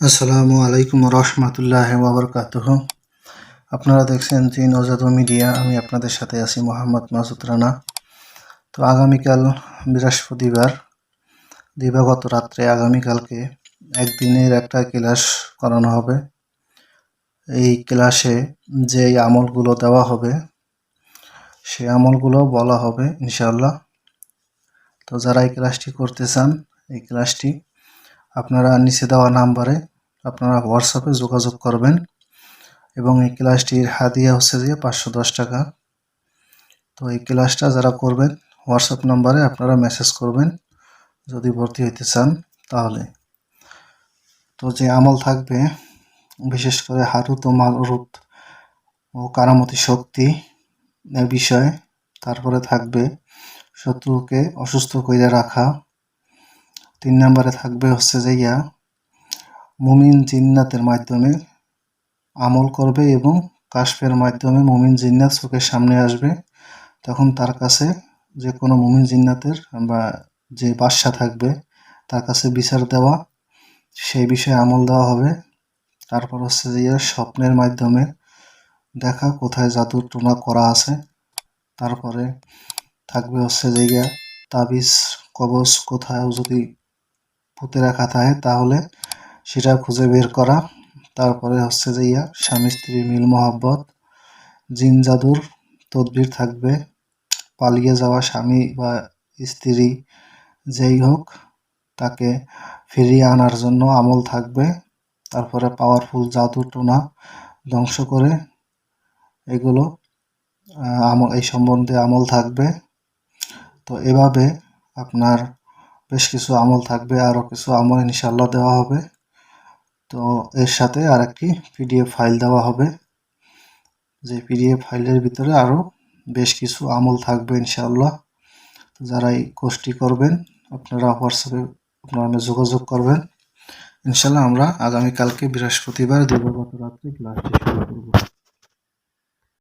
আসসালামু আলাইকুম রহমতুল্লাহি ওয়া বারাকাতুহু। আপনারা দেখছেন জি নজাদ মিডিয়া। আমি আপনাদের সাথে আছি মোহাম্মদ মাসুদ রানা। তো আগামীকাল বৃহস্পতিবার দিবাগত রাত্রে আগামীকালকে একদিনের একটা ক্লাস করানো হবে। এই ক্লাসে যে আমলগুলো দেওয়া হবে সেই আমলগুলো বলা হবে ইনশাআল্লাহ। তো যারা এই ক্লাসটি করতে চান এই ক্লাসটি আপনারা নিচে দেওয়া নাম্বারে আপনারা হোয়াটসঅ্যাপে যোগাযোগ করবেন এবং এই ক্লাসটির হাদিয়া হচ্ছে যে 510 টাকা। তো এই ক্লাসটা যারা করবেন হোয়াটসঅ্যাপ নাম্বারে আপনারা মেসেজ করবেন যদি ভর্তি হইতে চান তাহলে। তো যে আমল থাকবে বিশেষ করে হারুত ও মারুত ও কারামতি শক্তি এ বিষয়ে, তারপরে থাকবে শত্রুকে অসুস্থ করে রাখা, 3 নম্বরে থাকবে হচ্ছে যে মুমিন জিন্নাতের মাধ্যমে আমল করবে এবং কাশফের মাধ্যমে মুমিন জিন্নাত চোখের সামনে আসবে, তখন তার কাছে যে কোনো মুমিন জিন্নাতের বা যে বাদশা থাকবে তার কাছে বিচার দেওয়া, সেই বিষয়ে আমল দেওয়া হবে। তারপর হচ্ছে যে স্বপ্নের মাধ্যমে দেখা কোথায় জাদু টোনা করা আছে। তারপরে থাকবে হচ্ছে যে তাবিজ কবজ কোথাও যদি পুঁতে রাখা থাকে তাহলে সেটা খুঁজে বের করা। তারপরে হচ্ছে যে স্বামী স্ত্রীর মিল মহব্বত, জিন জাদুর তদবির থাকবে, পালিয়ে যাওয়া স্বামী বা স্ত্রী যেই হোক তাকে ফিরিয়ে আনার জন্য আমল থাকবে। তারপরে পাওয়ারফুল জাদু টোনা ধ্বংস করে এগুলো আমল, এই সম্বন্ধে আমল থাকবে। তো এভাবে আপনার বেশ কিছু আমল থাকবে, আরও কিছু আমল ইনশাআল্লাহ দেওয়া হবে। তো এর সাথে আরেকটি পিডিএফ ফাইল দেওয়া হবে, যে পিডিএফ ফাইলের ভিতরে আরও বেশ কিছু আমল থাকবে ইনশাআল্লাহ। যারা এই কোর্সটি করবেন আপনারা হোয়াটসঅ্যাপে আপনারা যোগাযোগ করবেন ইনশাআল্লাহ। আমরা আগামীকালকে বৃহস্পতিবার দিবাগত রাত্রে ক্লাসটি শুরু করব।